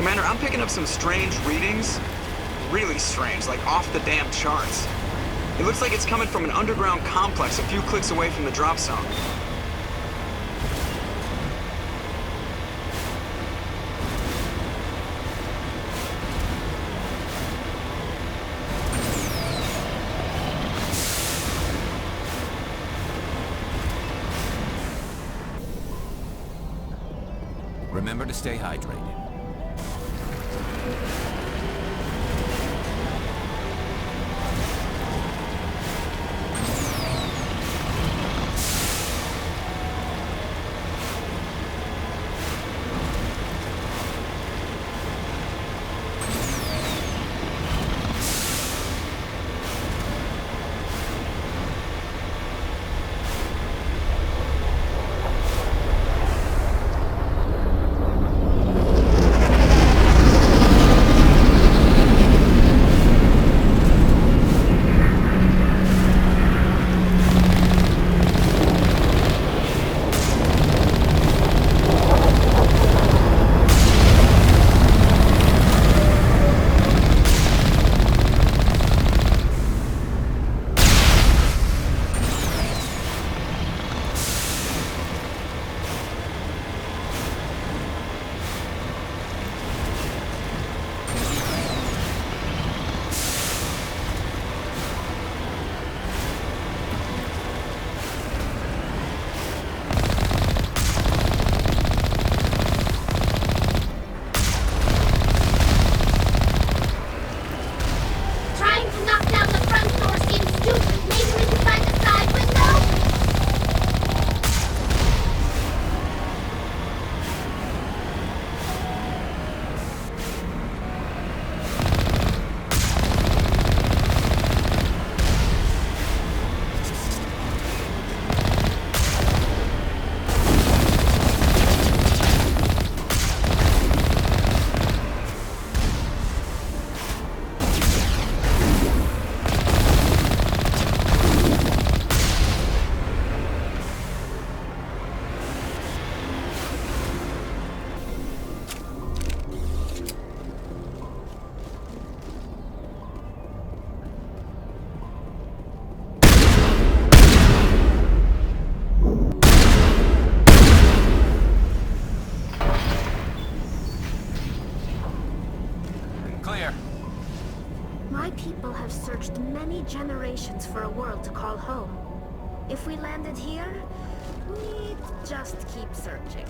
Commander, I'm picking up some strange readings. Really strange, like off the damn charts. It looks like it's coming from an underground complex a few clicks away from the drop zone. Remember to stay hydrated. People have searched many generations for a world to call home. If we landed here, we'd just keep searching.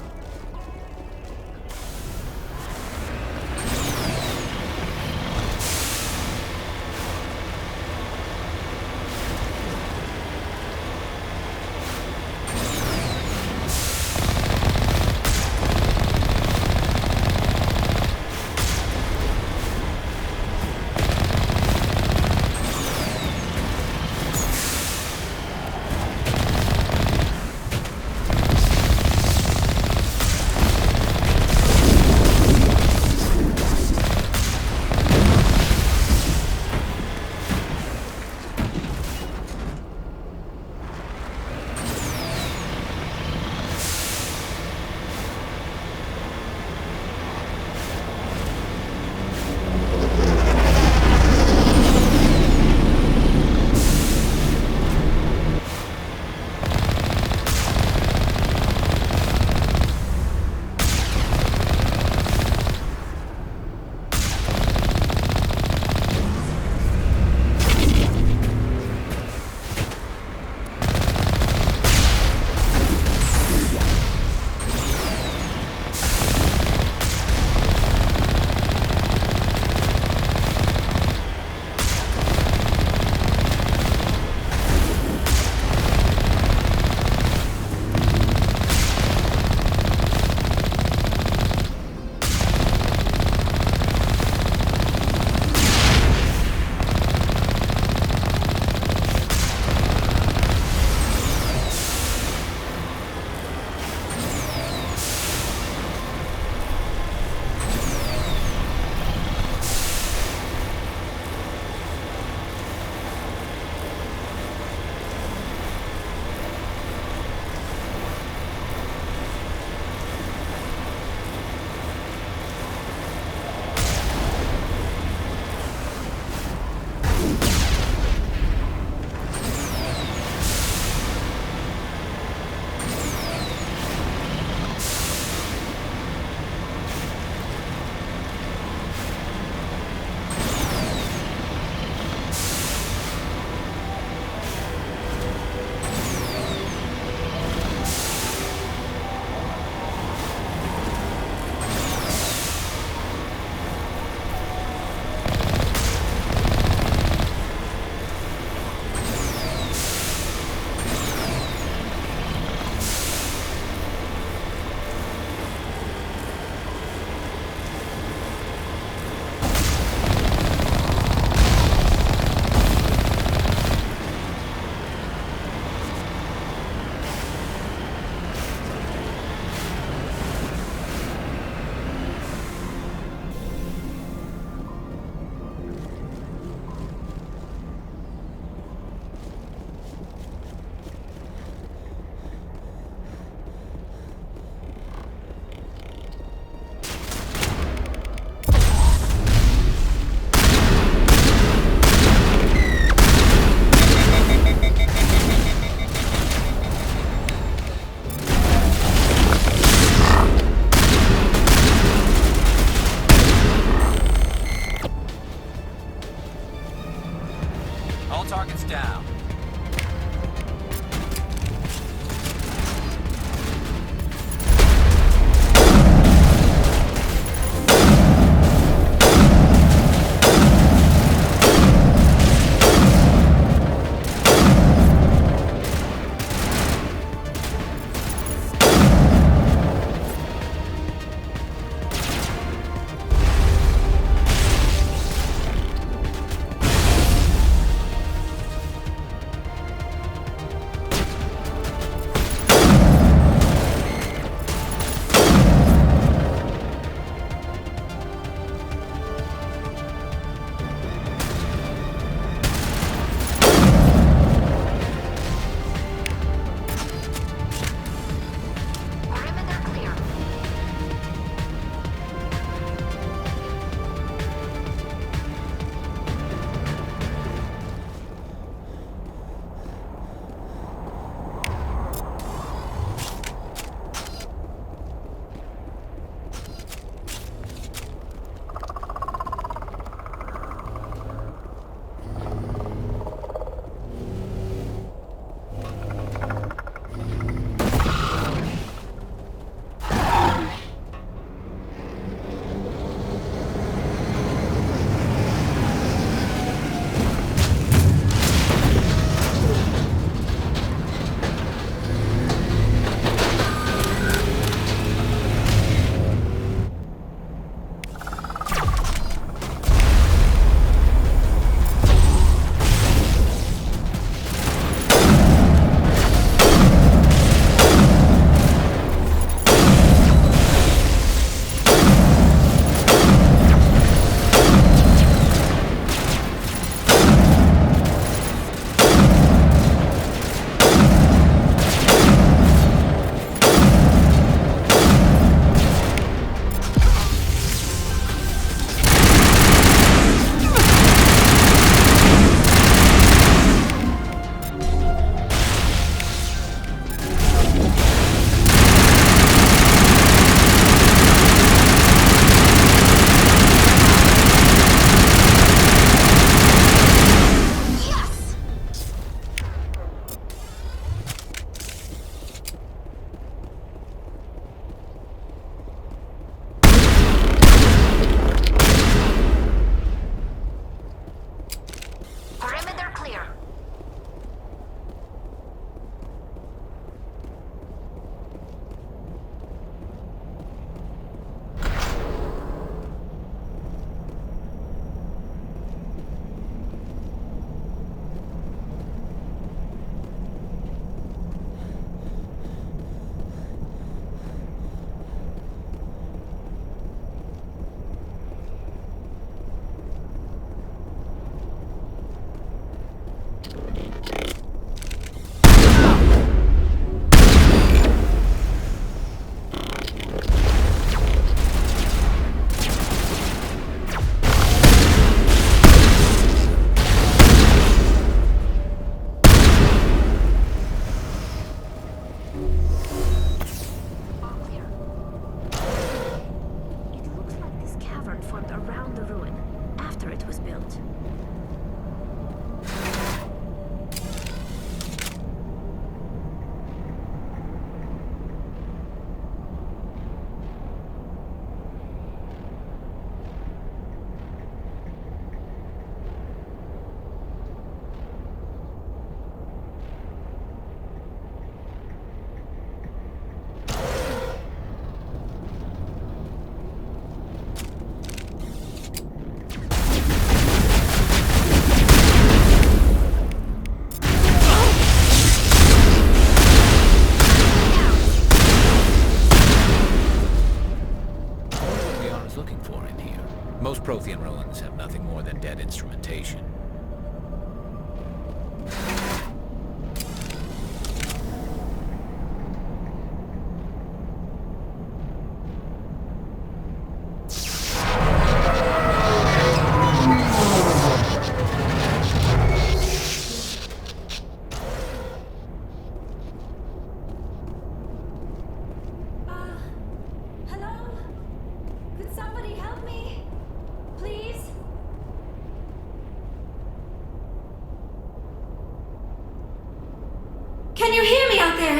Can you hear me out there?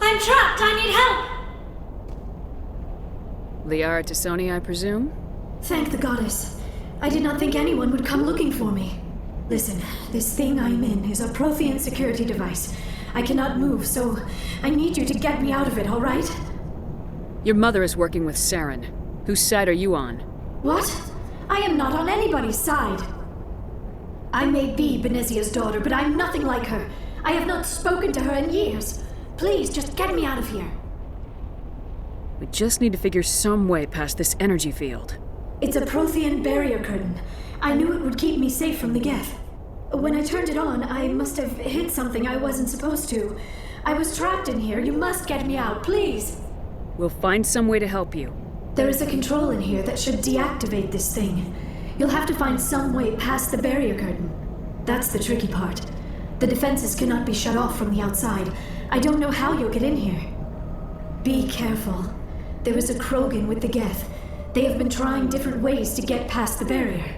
I'm trapped. I need help. Liara to Sony, I presume? Thank the goddess. I did not think anyone would come looking for me. Listen, this thing I'm in is a Prothean security device. I cannot move, so I need you to get me out of it, all right? Your mother is working with Saren. Whose side are you on? What? I am not on anybody's side. I may be Benezia's daughter, but I'm nothing like her. I have not spoken to her in years. Please, just get me out of here. We just need to figure some way past this energy field. It's a Prothean barrier curtain. I knew it would keep me safe from the Geth. When I turned it on, I must have hit something I wasn't supposed to. I was trapped in here. You must get me out, please. We'll find some way to help you. There is a control in here that should deactivate this thing. You'll have to find some way past the barrier curtain. That's the tricky part. The defenses cannot be shut off from the outside. I don't know how you'll get in here. Be careful. There is a Krogan with the Geth. They have been trying different ways to get past the barrier.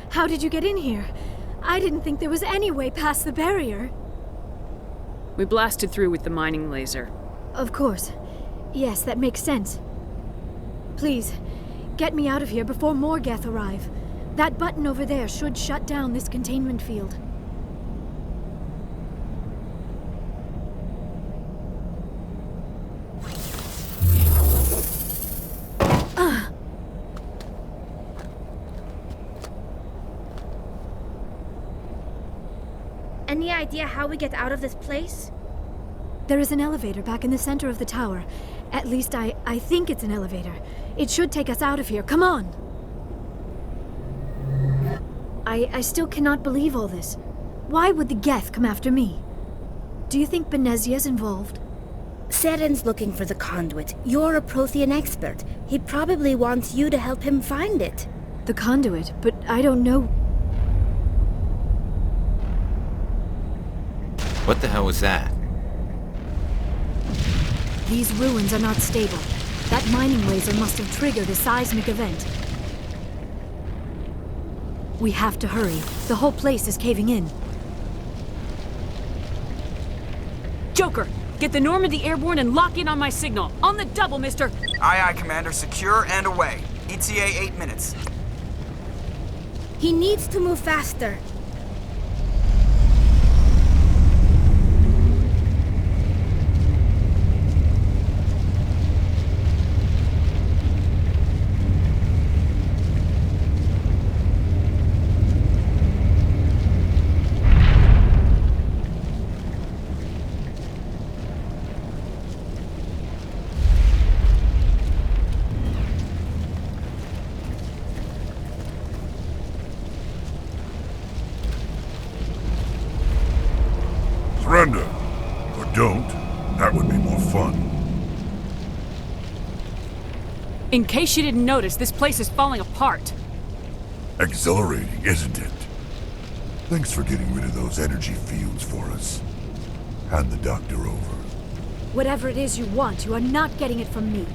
How did you get in here? I didn't think there was any way past the barrier. We blasted through with the mining laser. Of course. Yes, that makes sense. Please, get me out of here before more Geth arrive. That button over there should shut down this containment field. Any idea how we get out of this place? There is an elevator back in the center of the tower. At least I think it's an elevator. It should take us out of here. Come on! I still cannot believe all this. Why would the Geth come after me? Do you think Benezia's involved? Saren's looking for the conduit. You're a Prothean expert. He probably wants you to help him find it. The conduit? But I don't know... What the hell was that? These ruins are not stable. That mining laser must have triggered a seismic event. We have to hurry. The whole place is caving in. Joker! Get the Normandy airborne and lock in on my signal. On the double, mister! Aye, aye, Commander. Secure and away. ETA 8 minutes. He needs to move faster. In case you didn't notice, this place is falling apart. Exhilarating, isn't it? Thanks for getting rid of those energy fields for us. Hand the doctor over. Whatever it is you want, you are not getting it from me.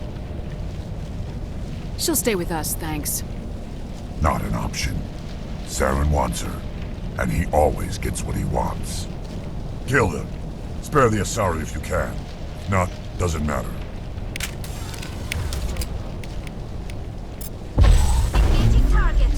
She'll stay with us, thanks. Not an option. Saren wants her, and he always gets what he wants. Kill them. Spare the Asari if you can. If not, doesn't matter. Engaging target.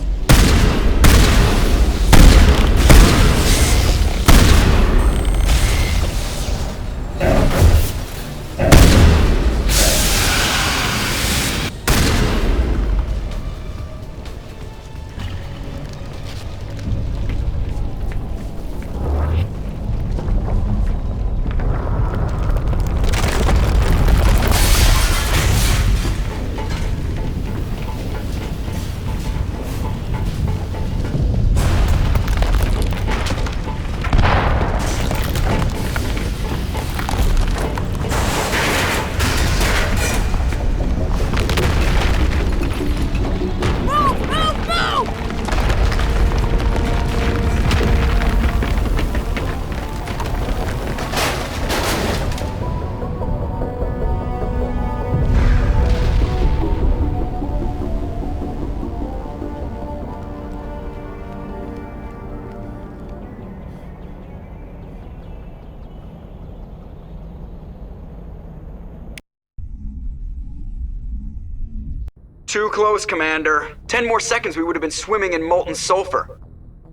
Too close, Commander. 10 more seconds we would have been swimming in molten sulfur.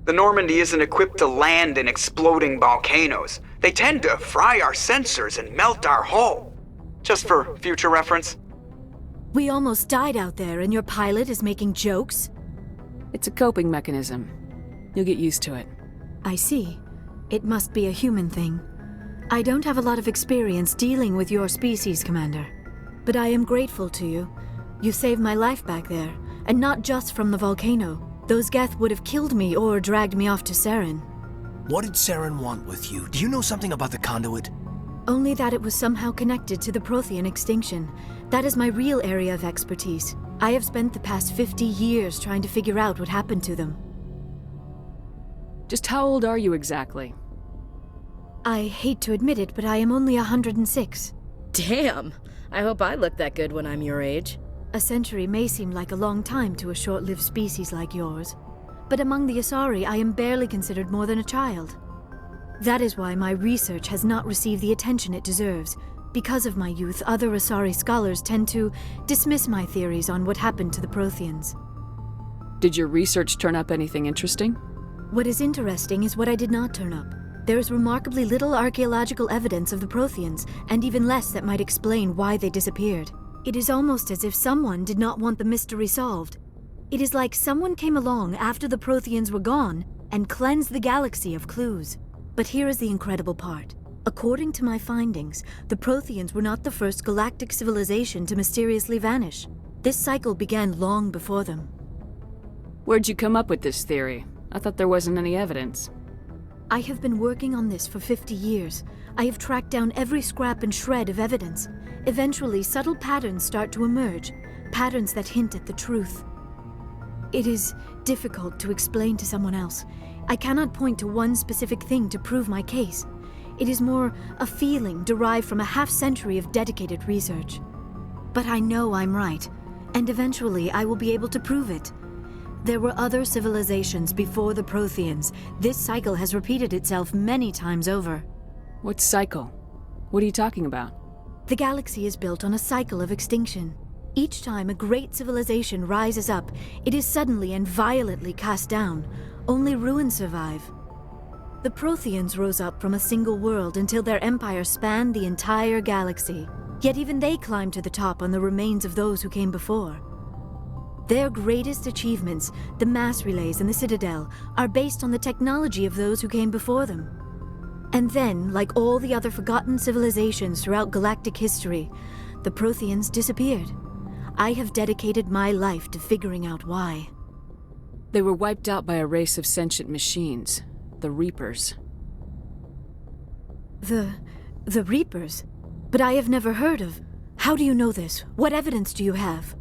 The Normandy isn't equipped to land in exploding volcanoes. They tend to fry our sensors and melt our hull. Just for future reference. We almost died out there, and your pilot is making jokes? It's a coping mechanism. You'll get used to it. I see. It must be a human thing. I don't have a lot of experience dealing with your species, Commander. But I am grateful to you. You saved my life back there, and not just from the volcano. Those Geth would have killed me or dragged me off to Saren. What did Saren want with you? Do you know something about the conduit? Only that it was somehow connected to the Prothean extinction. That is my real area of expertise. I have spent the past 50 years trying to figure out what happened to them. Just how old are you exactly? I hate to admit it, but I am only 106. Damn! I hope I look that good when I'm your age. A century may seem like a long time to a short-lived species like yours, but among the Asari I am barely considered more than a child. That is why my research has not received the attention it deserves. Because of my youth, other Asari scholars tend to dismiss my theories on what happened to the Protheans. Did your research turn up anything interesting? What is interesting is what I did not turn up. There is remarkably little archaeological evidence of the Protheans, and even less that might explain why they disappeared. It is almost as if someone did not want the mystery solved. It is like someone came along after the Protheans were gone and cleansed the galaxy of clues. But here is the incredible part. According to my findings, the Protheans were not the first galactic civilization to mysteriously vanish. This cycle began long before them. Where'd you come up with this theory? I thought there wasn't any evidence. I have been working on this for 50 years. I have tracked down every scrap and shred of evidence. Eventually, subtle patterns start to emerge, patterns that hint at the truth. It is difficult to explain to someone else. I cannot point to one specific thing to prove my case. It is more a feeling derived from a half-century of dedicated research. But I know I'm right, and eventually I will be able to prove it. There were other civilizations before the Protheans. This cycle has repeated itself many times over. What cycle? What are you talking about? The galaxy is built on a cycle of extinction. Each time a great civilization rises up, it is suddenly and violently cast down. Only ruins survive. The Protheans rose up from a single world until their empire spanned the entire galaxy. Yet even they climbed to the top on the remains of those who came before. Their greatest achievements, the mass relays and the Citadel, are based on the technology of those who came before them. And then, like all the other forgotten civilizations throughout galactic history, the Protheans disappeared. I have dedicated my life to figuring out why. They were wiped out by a race of sentient machines, the Reapers. The Reapers? But I have never heard of. How do you know this? What evidence do you have?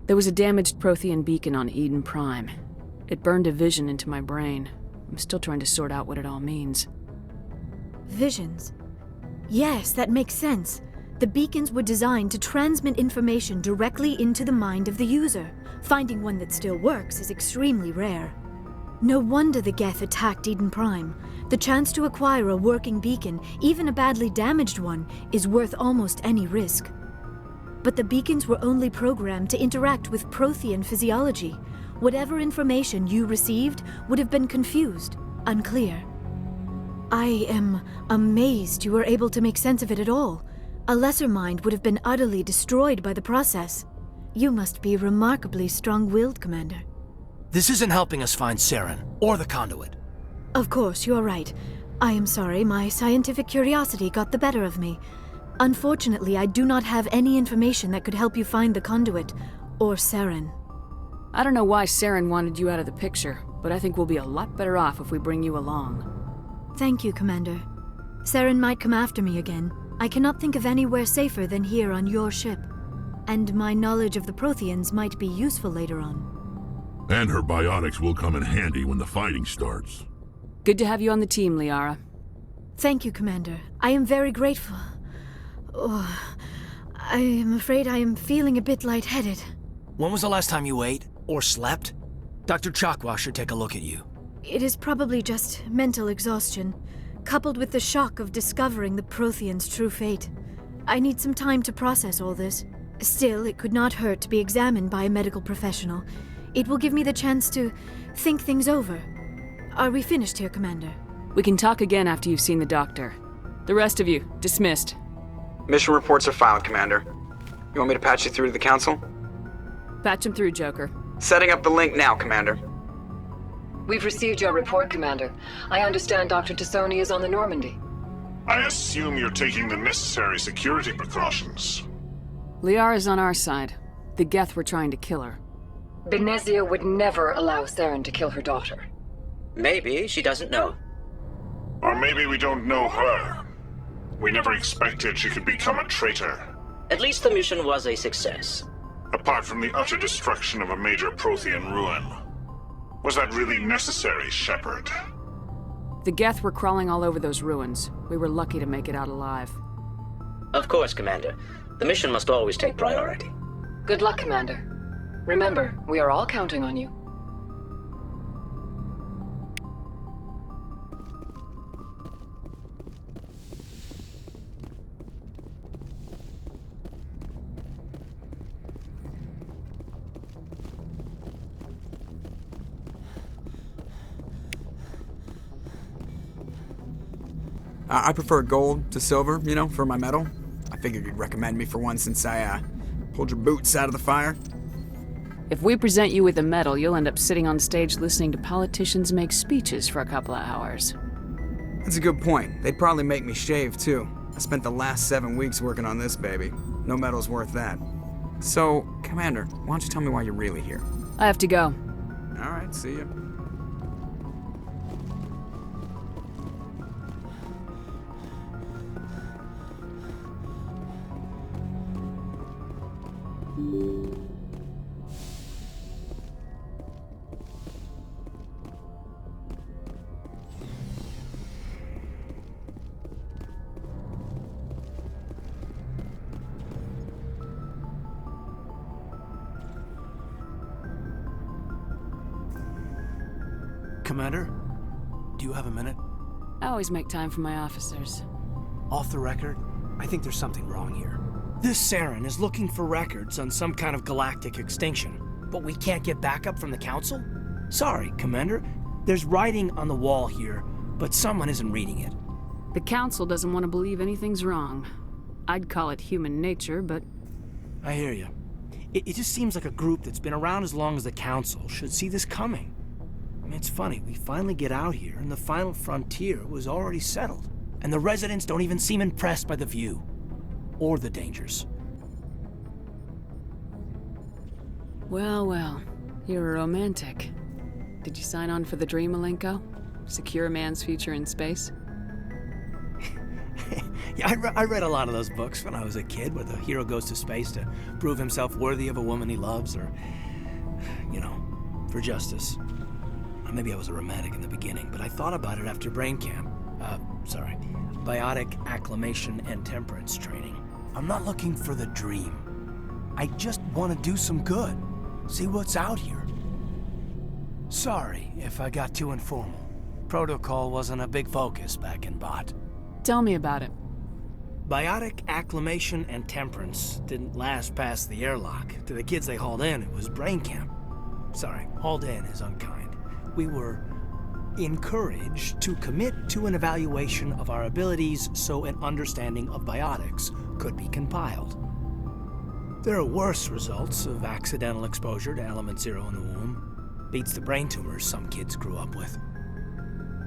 There was a damaged Prothean beacon on Eden Prime. It burned a vision into my brain. I'm still trying to sort out what it all means. Visions? Yes, that makes sense. The beacons were designed to transmit information directly into the mind of the user. Finding one that still works is extremely rare. No wonder the Geth attacked Eden Prime. The chance to acquire a working beacon, even a badly damaged one, is worth almost any risk. But the beacons were only programmed to interact with Prothean physiology. Whatever information you received would have been confused, unclear. I am amazed you were able to make sense of it at all. A lesser mind would have been utterly destroyed by the process. You must be remarkably strong-willed, Commander. This isn't helping us find Saren, or the conduit. Of course, you're right. I am sorry, my scientific curiosity got the better of me. Unfortunately, I do not have any information that could help you find the conduit, or Saren. I don't know why Saren wanted you out of the picture, but I think we'll be a lot better off if we bring you along. Thank you, Commander. Saren might come after me again. I cannot think of anywhere safer than here on your ship. And my knowledge of the Protheans might be useful later on. And her biotics will come in handy when the fighting starts. Good to have you on the team, Liara. Thank you, Commander. I am very grateful. Oh, I am afraid I am feeling a bit lightheaded. When was the last time you ate, or slept? Dr. Chakwa should take a look at you. It is probably just mental exhaustion, coupled with the shock of discovering the Protheans' true fate. I need some time to process all this. Still, it could not hurt to be examined by a medical professional. It will give me the chance to think things over. Are we finished here, Commander? We can talk again after you've seen the doctor. The rest of you, dismissed. Mission reports are filed, Commander. You want me to patch you through to the Council? Patch him through, Joker. Setting up the link now, Commander. We've received your report, Commander. I understand Dr. Tassoni is on the Normandy. I assume you're taking the necessary security precautions. Liara's on our side. The Geth were trying to kill her. Benezia would never allow Saren to kill her daughter. Maybe she doesn't know. Or maybe we don't know her. We never expected she could become a traitor. At least the mission was a success. Apart from the utter destruction of a major Prothean ruin. Was that really necessary, Shepard? The Geth were crawling all over those ruins. We were lucky to make it out alive. Of course, Commander. The mission must always take priority. Good luck, Commander. Remember, we are all counting on you. I prefer gold to silver, for my medal. I figured you'd recommend me for one since I, pulled your boots out of the fire. If we present you with a medal, you'll end up sitting on stage listening to politicians make speeches for a couple of hours. That's a good point. They'd probably make me shave, too. I spent the last 7 weeks working on this baby. No medal's worth that. So, Commander, why don't you tell me why you're really here? I have to go. All right, see ya. Commander, do you have a minute? I always make time for my officers. Off the record, I think there's something wrong here. This Saren is looking for records on some kind of galactic extinction, but we can't get backup from the Council? Sorry, Commander. There's writing on the wall here, but someone isn't reading it. The Council doesn't want to believe anything's wrong. I'd call it human nature, but... I hear you. It just seems like a group that's been around as long as the Council should see this coming. I mean, it's funny, we finally get out here, and the final frontier was already settled. And the residents don't even seem impressed by the view. Or the dangers. Well, you're a romantic. Did you sign on for the dream, Malenko? Secure a man's future in space? Yeah, I read a lot of those books when I was a kid, where the hero goes to space to prove himself worthy of a woman he loves, or, you know, for justice. Maybe I was a romantic in the beginning, but I thought about it after brain camp. Biotic acclimation and temperance training. I'm not looking for the dream. I just want to do some good. See what's out here. Sorry if I got too informal. Protocol wasn't a big focus back in Bot. Tell me about it. Biotic acclimation and temperance didn't last past the airlock. To the kids they hauled in, it was brain camp. Sorry, hauled in is unkind. We were encouraged to commit to an evaluation of our abilities so an understanding of biotics could be compiled. There are worse results of accidental exposure to element 0 in the womb. Beats the brain tumors some kids grew up with.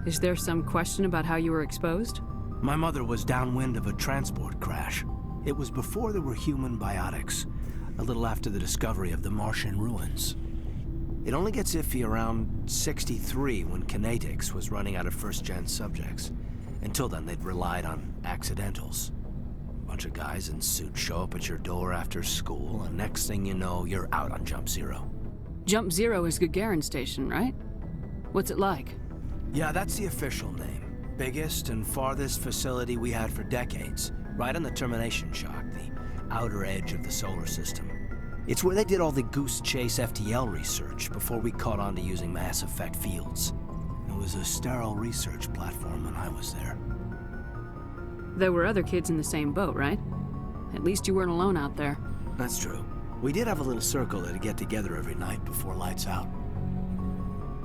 Is there some question about how you were exposed? My mother was downwind of a transport crash. It was before there were human biotics, a little after the discovery of the Martian ruins. It only gets iffy around 63 when Kinetics was running out of first-gen subjects. Until then, they'd relied on accidentals. A bunch of guys in suits show up at your door after school, and next thing you know, you're out on Jump Zero. Jump Zero is Gagarin Station, right? What's it like? Yeah, that's the official name. Biggest and farthest facility we had for decades, right on the termination shock, the outer edge of the solar system. It's where they did all the Goose Chase FTL research before we caught on to using mass effect fields. It was a sterile research platform when I was there. There were other kids in the same boat, right? At least you weren't alone out there. That's true. We did have a little circle that'd get together every night before lights out.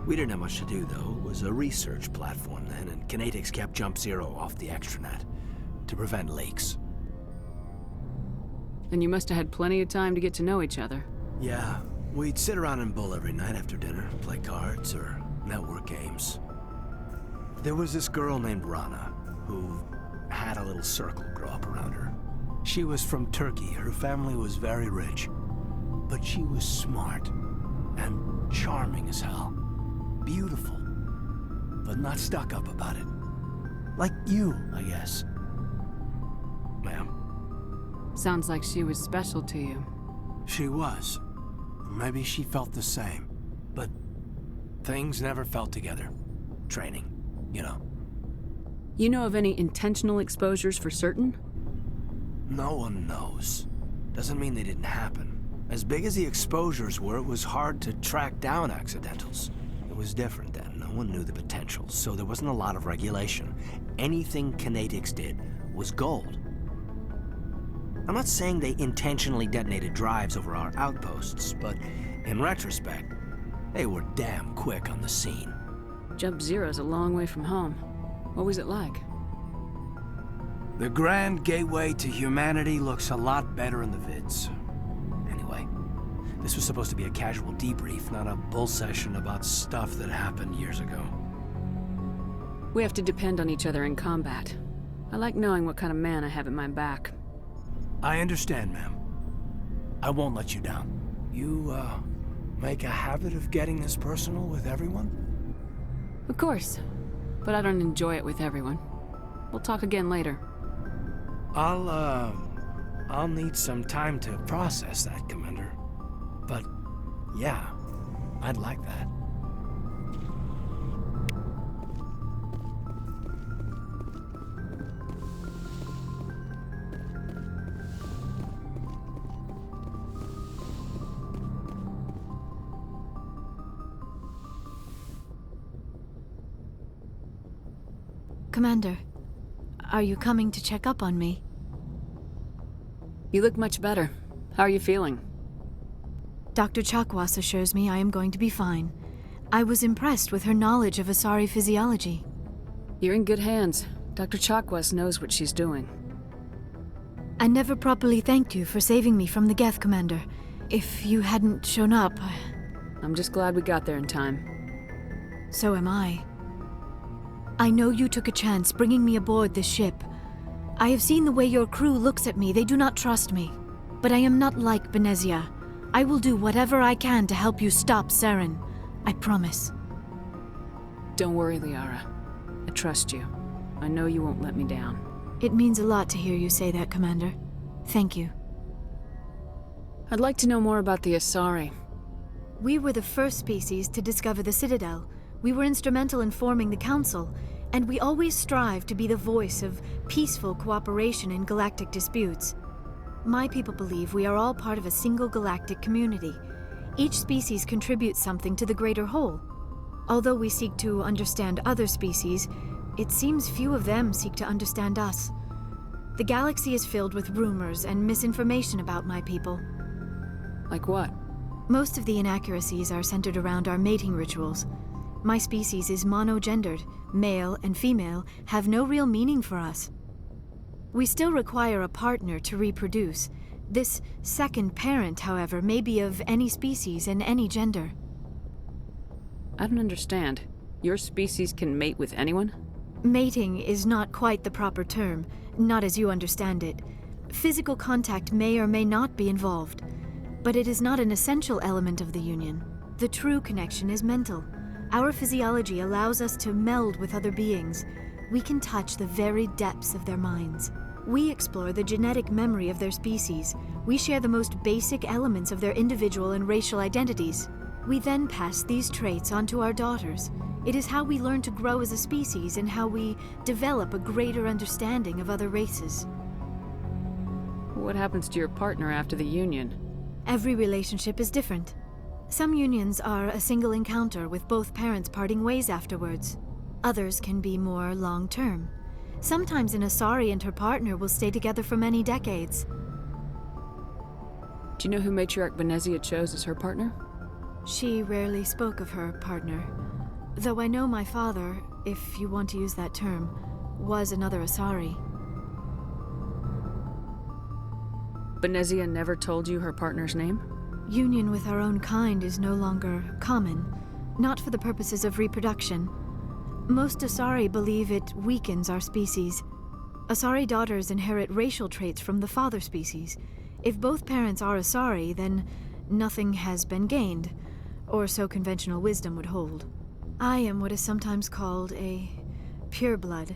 We didn't have much to do, though. It was a research platform then, and Kinetics kept Jump Zero off the extranet to prevent leaks. And you must have had plenty of time to get to know each other. Yeah, we'd sit around and bull every night after dinner, play cards or network games. There was this girl named Rana, who had a little circle grow up around her. She was from Turkey. Her family was very rich. But she was smart and charming as hell. Beautiful, but not stuck up about it. Like you, I guess. Ma'am. Sounds like she was special to you. She was. Maybe she felt the same. But things never felt together. Training, you know. You know of any intentional exposures for certain? No one knows. Doesn't mean they didn't happen. As big as the exposures were, it was hard to track down accidentals. It was different then. No one knew the potential, so there wasn't a lot of regulation. Anything Kinetics did was gold. I'm not saying they intentionally detonated drives over our outposts, but in retrospect, they were damn quick on the scene. Jump Zero's a long way from home. What was it like? The grand gateway to humanity looks a lot better in the vids. Anyway, this was supposed to be a casual debrief, not a bull session about stuff that happened years ago. We have to depend on each other in combat. I like knowing what kind of man I have at my back. I understand, ma'am. I won't let you down. You, make a habit of getting this personal with everyone? Of course. But I don't enjoy it with everyone. We'll talk again later. I'll need some time to process that, Commander. But, yeah, I'd like that. Commander, are you coming to check up on me? You look much better. How are you feeling? Dr. Chakwas assures me I am going to be fine. I was impressed with her knowledge of Asari physiology. You're in good hands. Dr. Chakwas knows what she's doing. I never properly thanked you for saving me from the Geth, Commander. If you hadn't shown up... I'm just glad we got there in time. So am I. I know you took a chance bringing me aboard this ship. I have seen the way your crew looks at me. They do not trust me. But I am not like Benezia. I will do whatever I can to help you stop Saren. I promise. Don't worry, Liara. I trust you. I know you won't let me down. It means a lot to hear you say that, Commander. Thank you. I'd like to know more about the Asari. We were the first species to discover the Citadel. We were instrumental in forming the Council, and we always strive to be the voice of peaceful cooperation in galactic disputes. My people believe we are all part of a single galactic community. Each species contributes something to the greater whole. Although we seek to understand other species, it seems few of them seek to understand us. The galaxy is filled with rumors and misinformation about my people. Like what? Most of the inaccuracies are centered around our mating rituals. My species is monogendered. Male and female have no real meaning for us. We still require a partner to reproduce. This second parent, however, may be of any species and any gender. I don't understand. Your species can mate with anyone? Mating is not quite the proper term, not as you understand it. Physical contact may or may not be involved, but it is not an essential element of the union. The true connection is mental. Our physiology allows us to meld with other beings. We can touch the very depths of their minds. We explore the genetic memory of their species. We share the most basic elements of their individual and racial identities. We then pass these traits on to our daughters. It is how we learn to grow as a species and how we develop a greater understanding of other races. What happens to your partner after the union? Every relationship is different. Some unions are a single encounter with both parents parting ways afterwards. Others can be more long-term. Sometimes an Asari and her partner will stay together for many decades. Do you know who Matriarch Benezia chose as her partner? She rarely spoke of her partner. Though I know my father, if you want to use that term, was another Asari. Benezia never told you her partner's name? Union with our own kind is no longer common, not for the purposes of reproduction. Most Asari believe it weakens our species. Asari daughters inherit racial traits from the father species. If both parents are Asari, then nothing has been gained, or so conventional wisdom would hold. I am what is sometimes called a pureblood,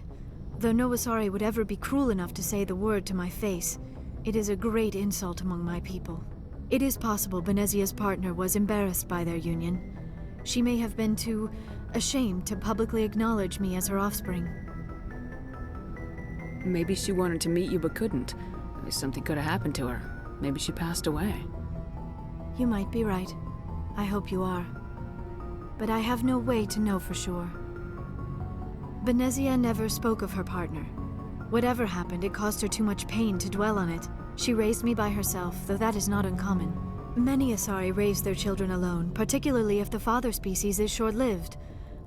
though no Asari would ever be cruel enough to say the word to my face. It is a great insult among my people. It is possible Benezia's partner was embarrassed by their union. She may have been too ashamed to publicly acknowledge me as her offspring. Maybe she wanted to meet you but couldn't. Maybe something could have happened to her. Maybe she passed away. You might be right. I hope you are. But I have no way to know for sure. Benezia never spoke of her partner. Whatever happened, it caused her too much pain to dwell on it. She raised me by herself, though that is not uncommon. Many Asari raise their children alone, particularly if the father species is short-lived.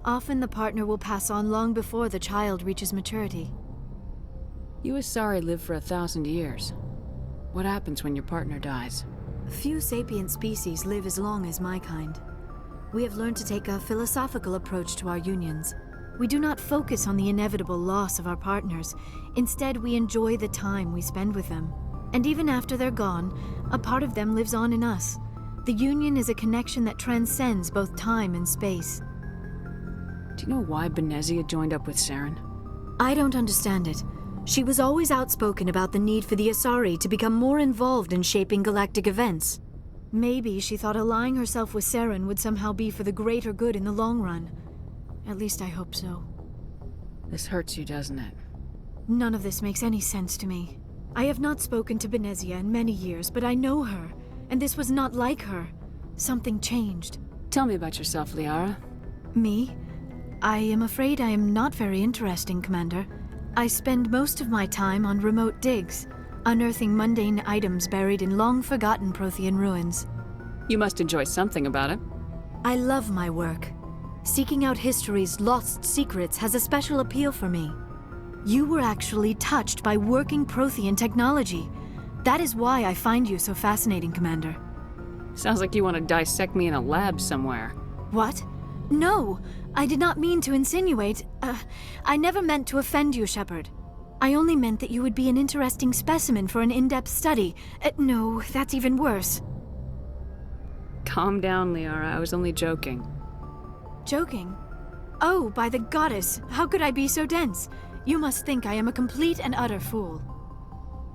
Often the partner will pass on long before the child reaches maturity. You Asari live for 1,000 years. What happens when your partner dies? Few sapient species live as long as my kind. We have learned to take a philosophical approach to our unions. We do not focus on the inevitable loss of our partners. Instead, we enjoy the time we spend with them. And even after they're gone, a part of them lives on in us. The union is a connection that transcends both time and space. Do you know why Benezia joined up with Saren? I don't understand it. She was always outspoken about the need for the Asari to become more involved in shaping galactic events. Maybe she thought allying herself with Saren would somehow be for the greater good in the long run. At least I hope so. This hurts you, doesn't it? None of this makes any sense to me. I have not spoken to Benezia in many years, but I know her, and this was not like her. Something changed. Tell me about yourself, Liara. Me? I am afraid I am not very interesting, Commander. I spend most of my time on remote digs, unearthing mundane items buried in long-forgotten Prothean ruins. You must enjoy something about it. I love my work. Seeking out history's lost secrets has a special appeal for me. You were actually touched by working Prothean technology. That is why I find you so fascinating, Commander. Sounds like you want to dissect me in a lab somewhere. What? No! I did not mean to insinuate. I never meant to offend you, Shepard. I only meant that you would be an interesting specimen for an in-depth study. No, that's even worse. Calm down, Liara. I was only joking. Joking? Oh, by the goddess, how could I be so dense? You must think I am a complete and utter fool.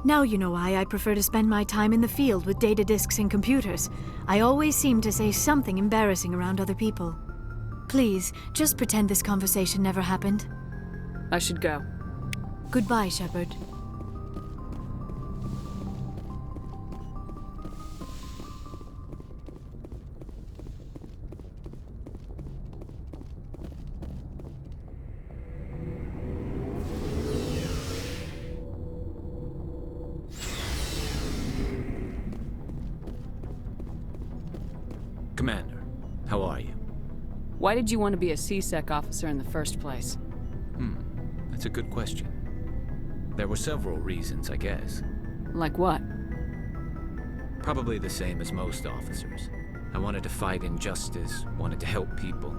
Now you know why I prefer to spend my time in the field with data disks and computers. I always seem to say something embarrassing around other people. Please, just pretend this conversation never happened. I should go. Goodbye, Shepard. Commander, how are you? Why did you want to be a CSEC officer in the first place? That's a good question. There were several reasons, I guess. Like what? Probably the same as most officers. I wanted to fight injustice, wanted to help people.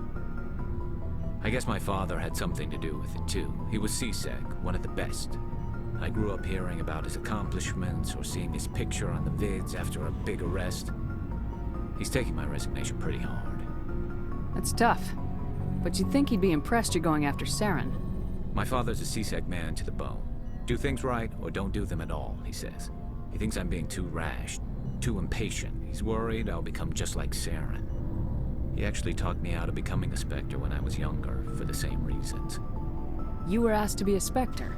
I guess my father had something to do with it too. He was CSEC, one of the best. I grew up hearing about his accomplishments or seeing his picture on the vids after a big arrest. He's taking my resignation pretty hard. That's tough. But you'd think he'd be impressed you're going after Saren. My father's a CSEC man to the bone. Do things right or don't do them at all, he says. He thinks I'm being too rash, too impatient. He's worried I'll become just like Saren. He actually talked me out of becoming a Spectre when I was younger, for the same reasons. You were asked to be a Spectre.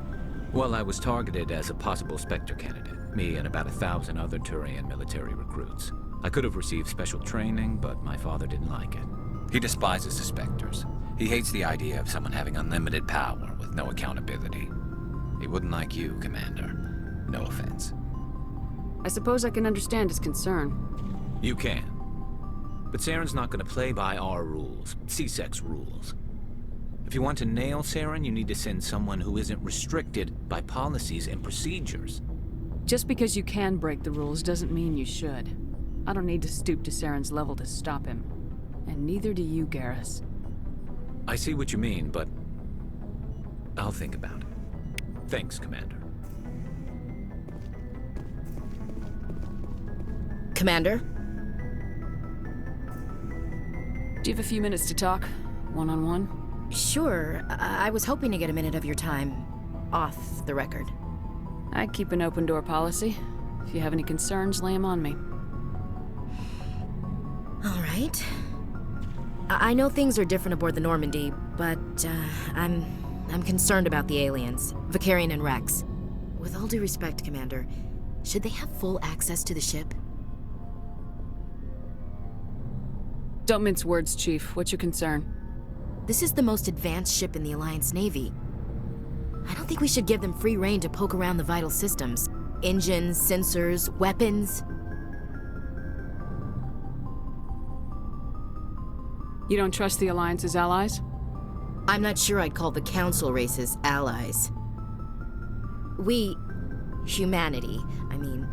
Well, I was targeted as a possible Spectre candidate. Me and about 1,000 other Turian military recruits. I could have received special training, but my father didn't like it. He despises the Spectres. He hates the idea of someone having unlimited power with no accountability. He wouldn't like you, Commander. No offense. I suppose I can understand his concern. You can. But Saren's not going to play by our rules, CSEC's rules. If you want to nail Saren, you need to send someone who isn't restricted by policies and procedures. Just because you can break the rules doesn't mean you should. I don't need to stoop to Saren's level to stop him. And neither do you, Garrus. I see what you mean, but I'll think about it. Thanks, Commander. Commander? Do you have a few minutes to talk? One-on-one? Sure. I was hoping to get a minute of your time off the record. I keep an open door policy. If you have any concerns, lay them on me. All right. I know things are different aboard the Normandy, but I'm concerned about the aliens, Vicarian and Rex. With all due respect, Commander, should they have full access to the ship? Don't mince words, Chief. What's your concern? This is the most advanced ship in the Alliance Navy. I don't think we should give them free rein to poke around the vital systems. Engines, sensors, weapons. You don't trust the Alliance's allies? I'm not sure I'd call the Council races allies. We, humanity, I mean,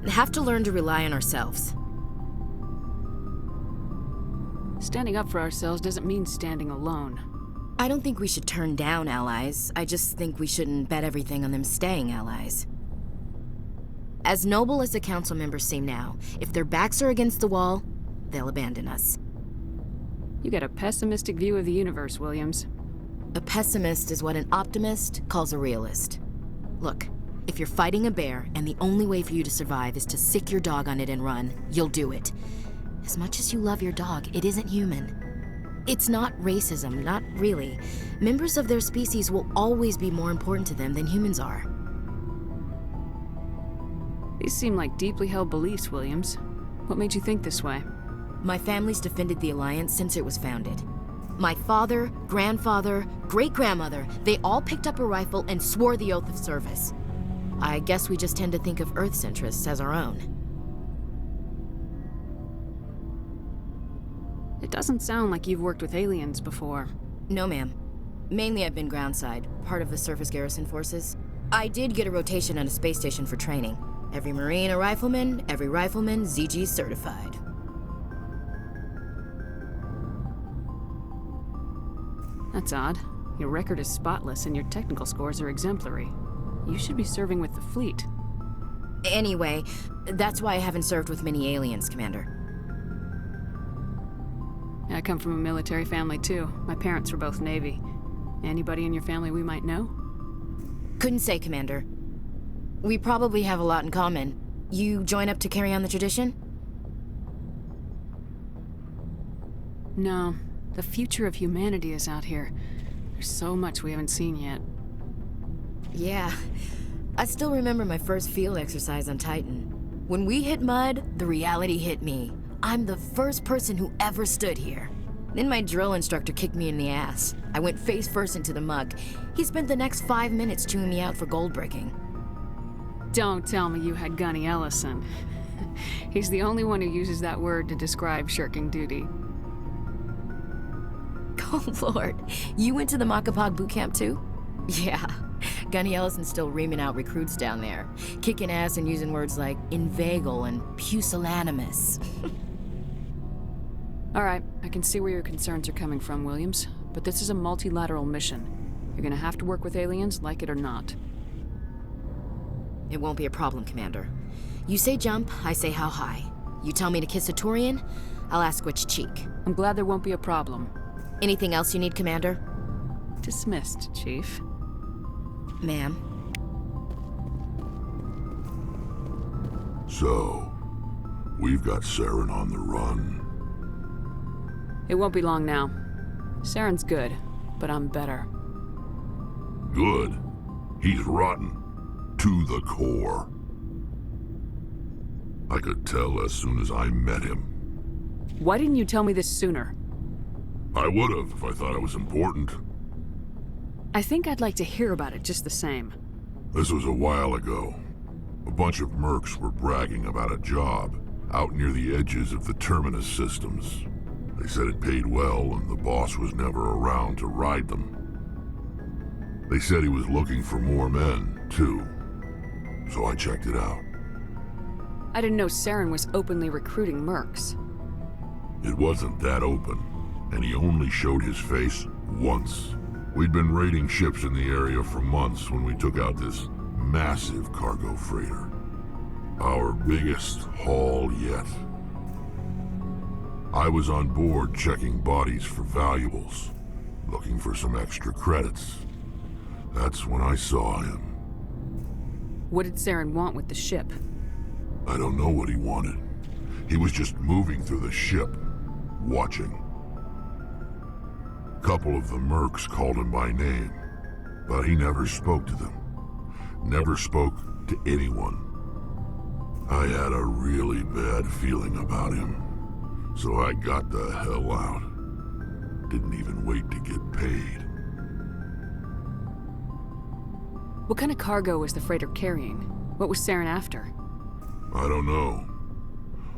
have to learn to rely on ourselves. Standing up for ourselves doesn't mean standing alone. I don't think we should turn down allies. I just think we shouldn't bet everything on them staying allies. As noble as the Council members seem now, if their backs are against the wall, they'll abandon us. You got a pessimistic view of the universe, Williams. A pessimist is what an optimist calls a realist. Look, if you're fighting a bear and the only way for you to survive is to sick your dog on it and run, you'll do it. As much as you love your dog, it isn't human. It's not racism, not really. Members of their species will always be more important to them than humans are. These seem like deeply held beliefs, Williams. What made you think this way? My family's defended the Alliance since it was founded. My father, grandfather, great-grandmother, they all picked up a rifle and swore the oath of service. I guess we just tend to think of Earth's interests as our own. It doesn't sound like you've worked with aliens before. No, ma'am. Mainly I've been groundside, part of the surface garrison forces. I did get a rotation on a space station for training. Every Marine a rifleman, every rifleman ZG certified. That's odd. Your record is spotless and your technical scores are exemplary. You should be serving with the fleet. Anyway, that's why I haven't served with many aliens, Commander. I come from a military family too. My parents were both Navy. Anybody in your family we might know? Couldn't say, Commander. We probably have a lot in common. You join up to carry on the tradition? No. The future of humanity is out here. There's so much we haven't seen yet. Yeah. I still remember my first field exercise on Titan. When we hit mud, the reality hit me. I'm the first person who ever stood here. Then my drill instructor kicked me in the ass. I went face first into the muck. He spent the next 5 minutes chewing me out for gold breaking. Don't tell me you had Gunny Ellison. He's the only one who uses that word to describe shirking duty. Oh, Lord. You went to the Makapog boot camp too? Yeah. Gunny Ellison's still reaming out recruits down there. Kicking ass and using words like inveigle and pusillanimous. Alright, I can see where your concerns are coming from, Williams. But this is a multilateral mission. You're gonna have to work with aliens, like it or not. It won't be a problem, Commander. You say jump, I say how high. You tell me to kiss a Turian, I'll ask which cheek. I'm glad there won't be a problem. Anything else you need, Commander? Dismissed, Chief. Ma'am. So, we've got Saren on the run. It won't be long now. Saren's good, but I'm better. Good. He's rotten. To the core. I could tell as soon as I met him. Why didn't you tell me this sooner? I would have if I thought it was important. I think I'd like to hear about it just the same. This was a while ago. A bunch of mercs were bragging about a job out near the edges of the Terminus systems. They said it paid well and the boss was never around to ride them. They said he was looking for more men, too. So I checked it out. I didn't know Saren was openly recruiting mercs. It wasn't that open, and he only showed his face once. We'd been raiding ships in the area for months when we took out this massive cargo freighter. Our biggest haul yet. I was on board checking bodies for valuables, looking for some extra credits. That's when I saw him. What did Saren want with the ship? I don't know what he wanted. He was just moving through the ship, watching. A couple of the mercs called him by name, but he never spoke to them. Never spoke to anyone. I had a really bad feeling about him, so I got the hell out. Didn't even wait to get paid. What kind of cargo was the freighter carrying? What was Saren after? I don't know.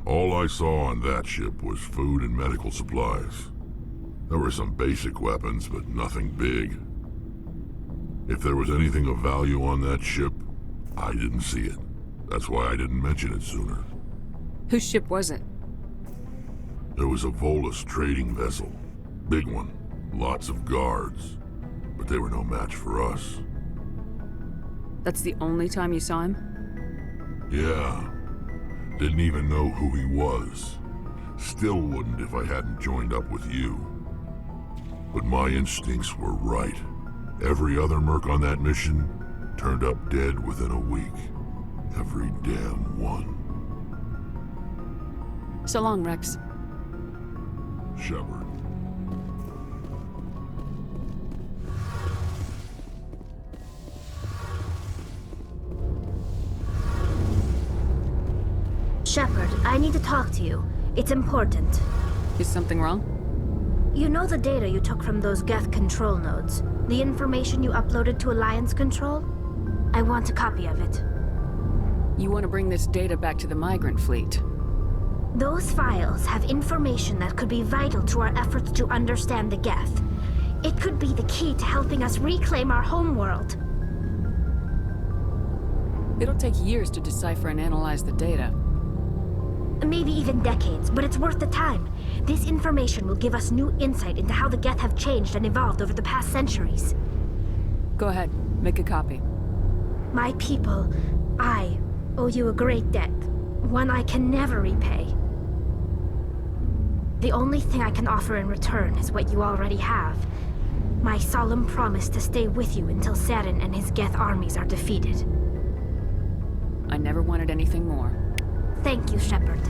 All I saw on that ship was food and medical supplies. There were some basic weapons, but nothing big. If there was anything of value on that ship, I didn't see it. That's why I didn't mention it sooner. Whose ship was it? There was a Volus trading vessel. Big one. Lots of guards. But they were no match for us. That's the only time you saw him? Yeah. Didn't even know who he was. Still wouldn't if I hadn't joined up with you. But my instincts were right. Every other merc on that mission turned up dead within a week. Every damn one. So long, Rex. Shepard. Shepard, I need to talk to you. It's important. Is something wrong? You know the data you took from those Geth control nodes? The information you uploaded to Alliance Control? I want a copy of it. You want to bring this data back to the migrant fleet? Those files have information that could be vital to our efforts to understand the Geth. It could be the key to helping us reclaim our homeworld. It'll take years to decipher and analyze the data. Maybe even decades, but it's worth the time. This information will give us new insight into how the Geth have changed and evolved over the past centuries. Go ahead, make a copy. My people, I owe you a great debt. One I can never repay. The only thing I can offer in return is what you already have. My solemn promise to stay with you until Saren and his Geth armies are defeated. I never wanted anything more. Thank you, Shepard.